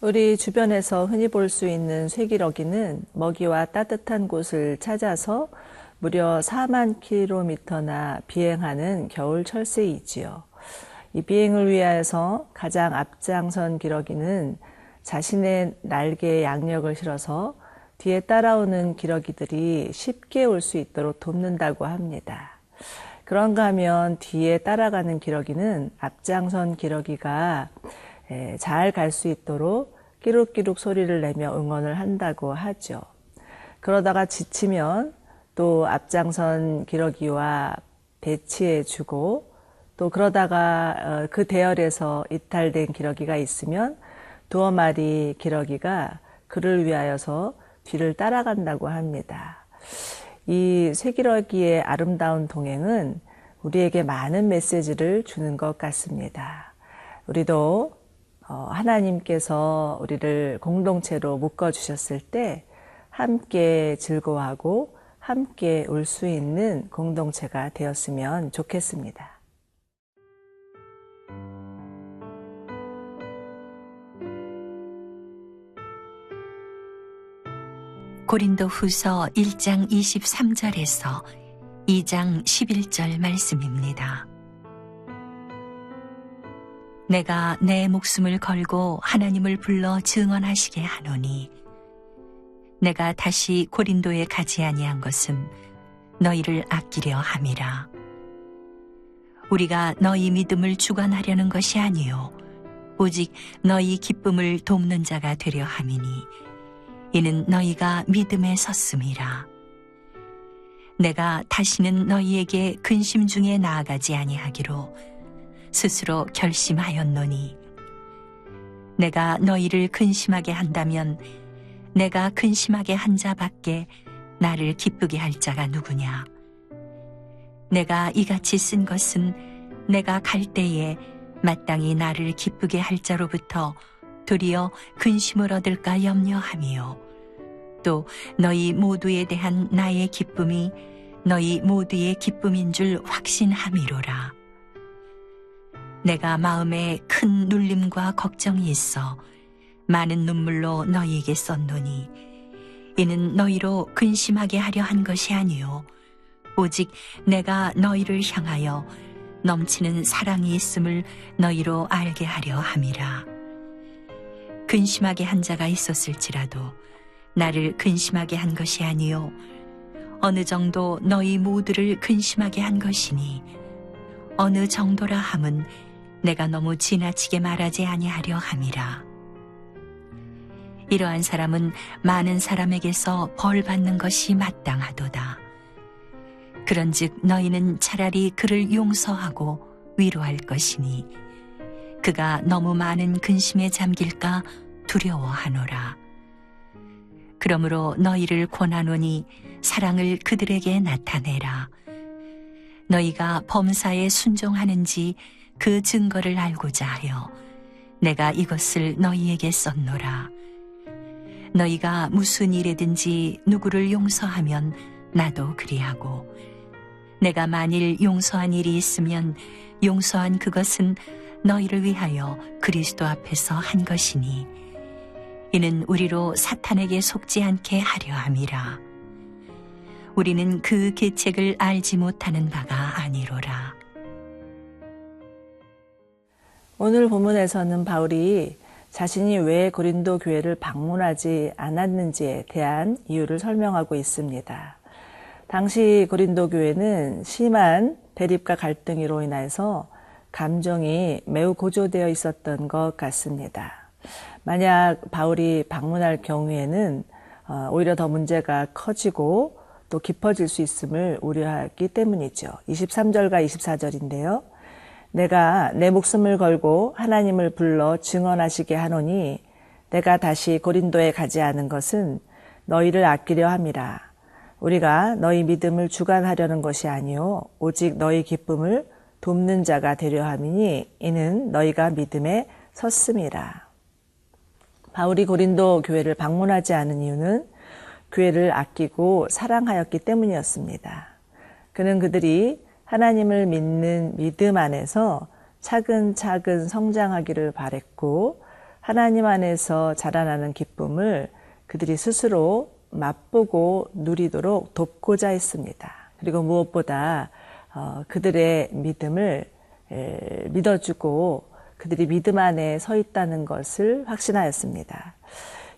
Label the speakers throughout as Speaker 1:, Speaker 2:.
Speaker 1: 우리 주변에서 흔히 볼 수 있는 쇠기러기는 먹이와 따뜻한 곳을 찾아서 무려 4만 킬로미터나 비행하는 겨울 철새이지요. 이 비행을 위하여서 가장 앞장선 기러기는 자신의 날개에 양력을 실어서 뒤에 따라오는 기러기들이 쉽게 올 수 있도록 돕는다고 합니다. 그런가 하면 뒤에 따라가는 기러기는 앞장선 기러기가 잘 갈 수 있도록 끼룩끼룩 소리를 내며 응원을 한다고 하죠. 그러다가 지치면 또 앞장선 기러기와 배치해주고 또 그러다가 그 대열에서 이탈된 기러기가 있으면 두어 마리 기러기가 그를 위하여서 뒤를 따라간다고 합니다. 이 쇠기러기의 아름다운 동행은 우리에게 많은 메시지를 주는 것 같습니다. 우리도 하나님께서 우리를 공동체로 묶어주셨을 때 함께 즐거워하고 함께 올 수 있는 공동체가 되었으면 좋겠습니다.
Speaker 2: 고린도후서 1장 23절에서 2장 11절 말씀입니다. 내가 내 목숨을 걸고 하나님을 불러 증언하시게 하노니 내가 다시 고린도에 가지 아니한 것은 너희를 아끼려 함이라. 우리가 너희 믿음을 주관하려는 것이 아니요 오직 너희 기쁨을 돕는 자가 되려 함이니 이는 너희가 믿음에 섰음이라. 내가 다시는 너희에게 근심 중에 나아가지 아니하기로 스스로 결심하였노니 내가 너희를 근심하게 한다면 내가 근심하게 한 자밖에 나를 기쁘게 할 자가 누구냐. 내가 이같이 쓴 것은 내가 갈 때에 마땅히 나를 기쁘게 할 자로부터 도리어 근심을 얻을까 염려함이요 또 너희 모두에 대한 나의 기쁨이 너희 모두의 기쁨인 줄 확신함이로라. 내가 마음에 큰 눌림과 걱정이 있어 많은 눈물로 너희에게 썼노니 이는 너희로 근심하게 하려 한 것이 아니요 오직 내가 너희를 향하여 넘치는 사랑이 있음을 너희로 알게 하려 함이라. 근심하게 한 자가 있었을지라도 나를 근심하게 한 것이 아니요 어느 정도 너희 모두를 근심하게 한 것이니 어느 정도라 함은 내가 너무 지나치게 말하지 아니하려 함이라. 이러한 사람은 많은 사람에게서 벌 받는 것이 마땅하도다. 그런즉 너희는 차라리 그를 용서하고 위로할 것이니 그가 너무 많은 근심에 잠길까 두려워하노라. 그러므로 너희를 권하노니 사랑을 그들에게 나타내라. 너희가 범사에 순종하는지 그 증거를 알고자 하여 내가 이것을 너희에게 썼노라. 너희가 무슨 일이든지 누구를 용서하면 나도 그리하고 내가 만일 용서한 일이 있으면 용서한 그것은 너희를 위하여 그리스도 앞에서 한 것이니 이는 우리로 사탄에게 속지 않게 하려 함이라. 우리는 그 계책을 알지 못하는 바가 아니로라.
Speaker 1: 오늘 본문에서는 바울이 자신이 왜 고린도 교회를 방문하지 않았는지에 대한 이유를 설명하고 있습니다. 당시 고린도 교회는 심한 대립과 갈등으로 인해서 감정이 매우 고조되어 있었던 것 같습니다. 만약 바울이 방문할 경우에는 오히려 더 문제가 커지고 또 깊어질 수 있음을 우려했기 때문이죠. 23절과 24절인데요. 내가 내 목숨을 걸고 하나님을 불러 증언하시게 하노니 내가 다시 고린도에 가지 않은 것은 너희를 아끼려 함이라. 우리가 너희 믿음을 주관하려는 것이 아니요 오직 너희 기쁨을 돕는 자가 되려 함이니 이는 너희가 믿음에 섰음이라. 바울이 고린도 교회를 방문하지 않은 이유는 교회를 아끼고 사랑하였기 때문이었습니다. 그는 그들이 하나님을 믿는 믿음 안에서 차근차근 성장하기를 바랬고 하나님 안에서 자라나는 기쁨을 그들이 스스로 맛보고 누리도록 돕고자 했습니다. 그리고 무엇보다 그들의 믿음을 믿어주고 그들이 믿음 안에 서 있다는 것을 확신하였습니다.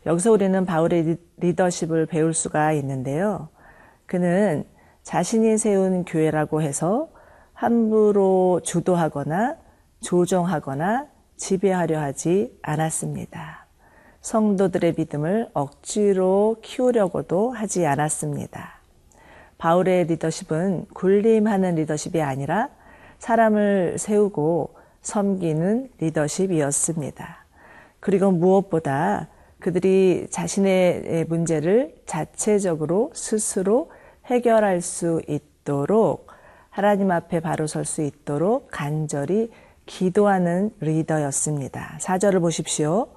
Speaker 1: 여기서 우리는 바울의 리더십을 배울 수가 있는데요. 그는 자신이 세운 교회라고 해서 함부로 주도하거나 조정하거나 지배하려 하지 않았습니다. 성도들의 믿음을 억지로 키우려고도 하지 않았습니다. 바울의 리더십은 군림하는 리더십이 아니라 사람을 세우고 섬기는 리더십이었습니다. 그리고 무엇보다 그들이 자신의 문제를 자체적으로 스스로 해결할 수 있도록 하나님 앞에 바로 설 수 있도록 간절히 기도하는 리더였습니다. 4절을 보십시오.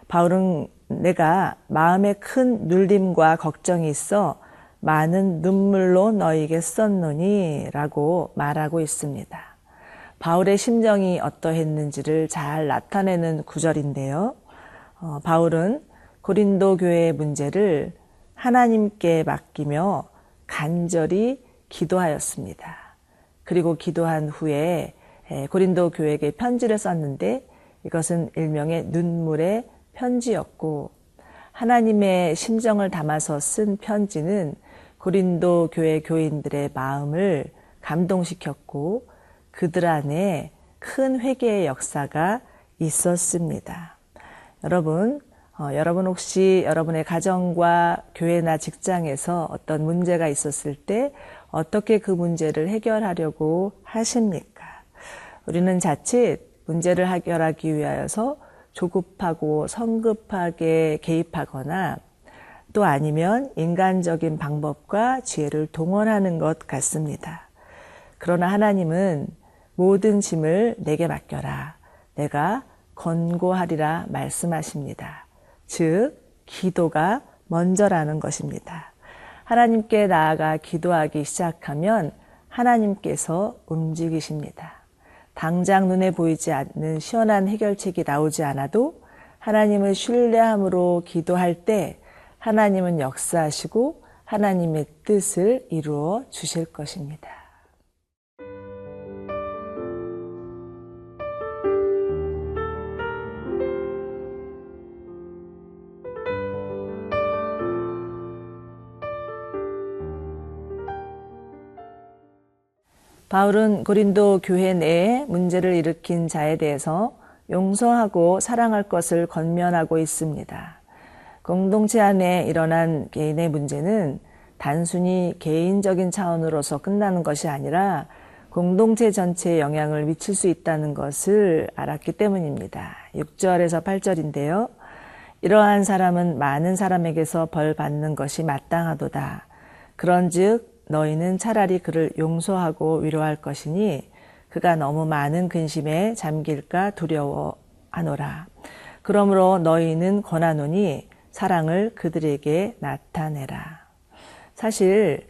Speaker 1: 바울은 내가 마음에 큰 눌림과 걱정이 있어 많은 눈물로 너에게 썼노니 라고 말하고 있습니다. 바울의 심정이 어떠했는지를 잘 나타내는 구절인데요. 바울은 고린도 교회의 문제를 하나님께 맡기며 간절히 기도하였습니다. 그리고 기도한 후에 고린도 교회에게 편지를 썼는데 이것은 일명의 눈물의 편지였고 하나님의 심정을 담아서 쓴 편지는 고린도 교회 교인들의 마음을 감동시켰고 그들 안에 큰 회개의 역사가 있었습니다. 여러분 혹시 여러분의 가정과 교회나 직장에서 어떤 문제가 있었을 때 어떻게 그 문제를 해결하려고 하십니까? 우리는 자칫 문제를 해결하기 위하여서 조급하고 성급하게 개입하거나 또 아니면 인간적인 방법과 지혜를 동원하는 것 같습니다. 그러나 하나님은 모든 짐을 내게 맡겨라. 내가 권고하리라 말씀하십니다. 즉 기도가 먼저라는 것입니다. 하나님께 나아가 기도하기 시작하면 하나님께서 움직이십니다. 당장 눈에 보이지 않는 시원한 해결책이 나오지 않아도 하나님을 신뢰함으로 기도할 때 하나님은 역사하시고 하나님의 뜻을 이루어 주실 것입니다. 바울은 고린도 교회 내에 문제를 일으킨 자에 대해서 용서하고 사랑할 것을 권면하고 있습니다. 공동체 안에 일어난 개인의 문제는 단순히 개인적인 차원으로서 끝나는 것이 아니라 공동체 전체에 영향을 미칠 수 있다는 것을 알았기 때문입니다. 6절에서 8절인데요. 이러한 사람은 많은 사람에게서 벌 받는 것이 마땅하도다. 그런즉 너희는 차라리 그를 용서하고 위로할 것이니 그가 너무 많은 근심에 잠길까 두려워하노라. 그러므로 너희는 권하노니 사랑을 그들에게 나타내라. 사실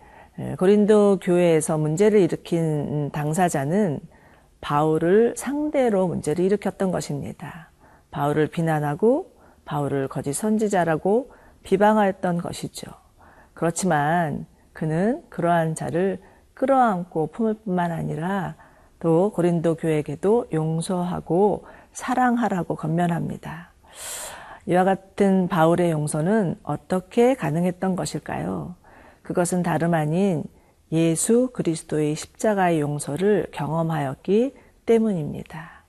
Speaker 1: 고린도 교회에서 문제를 일으킨 당사자는 바울을 상대로 문제를 일으켰던 것입니다. 바울을 비난하고 바울을 거짓 선지자라고 비방하였던 것이죠. 그렇지만 그는 그러한 자를 끌어안고 품을 뿐만 아니라 또 고린도 교회에게도 용서하고 사랑하라고 권면합니다. 이와 같은 바울의 용서는 어떻게 가능했던 것일까요? 그것은 다름 아닌 예수 그리스도의 십자가의 용서를 경험하였기 때문입니다.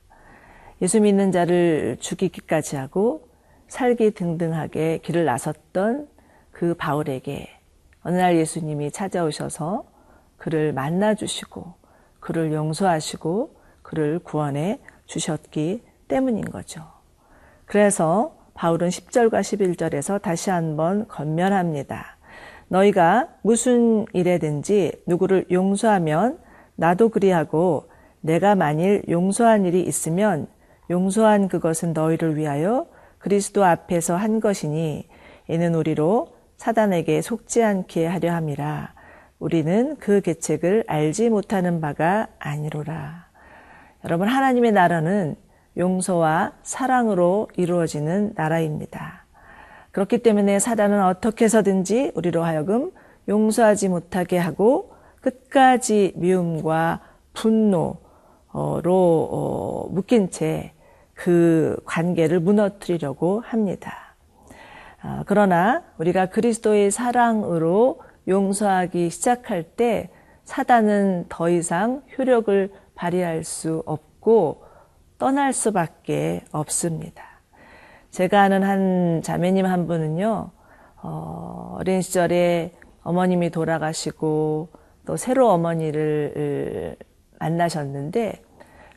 Speaker 1: 예수 믿는 자를 죽이기까지 하고 살기 등등하게 길을 나섰던 그 바울에게 어느 날 예수님이 찾아오셔서 그를 만나주시고 그를 용서하시고 그를 구원해 주셨기 때문인 거죠. 그래서 바울은 10절과 11절에서 다시 한번 권면합니다. 너희가 무슨 일에든지 누구를 용서하면 나도 그리하고 내가 만일 용서한 일이 있으면 용서한 그것은 너희를 위하여 그리스도 앞에서 한 것이니 이는 우리로 사단에게 속지 않게 하려 함이라. 우리는 그 계책을 알지 못하는 바가 아니로라. 여러분, 하나님의 나라는 용서와 사랑으로 이루어지는 나라입니다. 그렇기 때문에 사단은 어떻게 해서든지 우리로 하여금 용서하지 못하게 하고 끝까지 미움과 분노로 묶인 채 그 관계를 무너뜨리려고 합니다. 그러나 우리가 그리스도의 사랑으로 용서하기 시작할 때 사단은 더 이상 효력을 발휘할 수 없고 떠날 수밖에 없습니다. 제가 아는 한 자매님 한 분은요, 어린 시절에 어머님이 돌아가시고 또 새로 어머니를 만나셨는데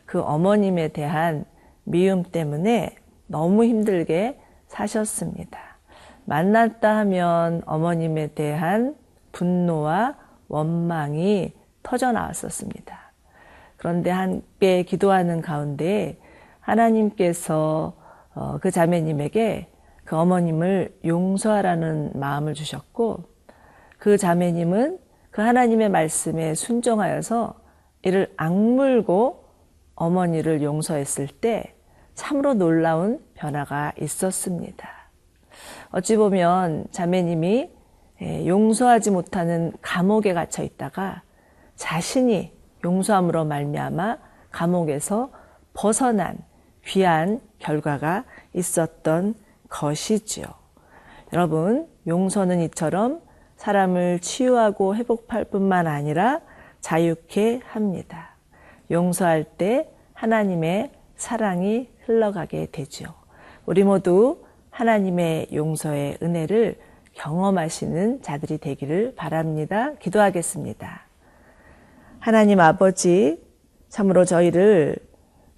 Speaker 1: 그 어머님에 대한 미움 때문에 너무 힘들게 사셨습니다. 만났다 하면 어머님에 대한 분노와 원망이 터져 나왔었습니다. 그런데 함께 기도하는 가운데 하나님께서 그 자매님에게 그 어머님을 용서하라는 마음을 주셨고 그 자매님은 그 하나님의 말씀에 순종하여서 이를 악물고 어머니를 용서했을 때 참으로 놀라운 변화가 있었습니다. 어찌 보면 자매님이 용서하지 못하는 감옥에 갇혀 있다가 자신이 용서함으로 말미암아 감옥에서 벗어난 귀한 결과가 있었던 것이지요. 여러분, 용서는 이처럼 사람을 치유하고 회복할 뿐만 아니라 자유케 합니다. 용서할 때 하나님의 사랑이 흘러가게 되죠. 우리 모두 하나님의 용서의 은혜를 경험하시는 자들이 되기를 바랍니다. 기도하겠습니다. 하나님 아버지, 참으로 저희를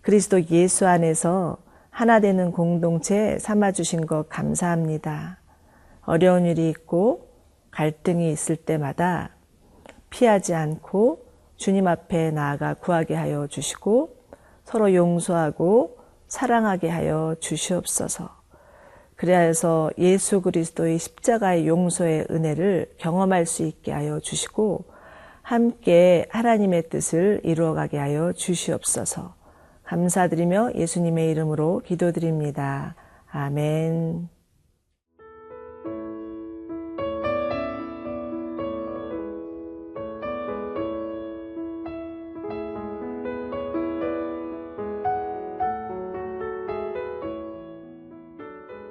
Speaker 1: 그리스도 예수 안에서 하나 되는 공동체 삼아주신 것 감사합니다. 어려운 일이 있고 갈등이 있을 때마다 피하지 않고 주님 앞에 나아가 구하게 하여 주시고 서로 용서하고 사랑하게 하여 주시옵소서. 그리하여서 예수 그리스도의 십자가의 용서의 은혜를 경험할 수 있게 하여 주시고 함께 하나님의 뜻을 이루어가게 하여 주시옵소서. 감사드리며 예수님의 이름으로 기도드립니다. 아멘.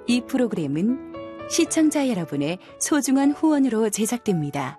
Speaker 3: 이 프로그램은 시청자 여러분의 소중한 후원으로 제작됩니다.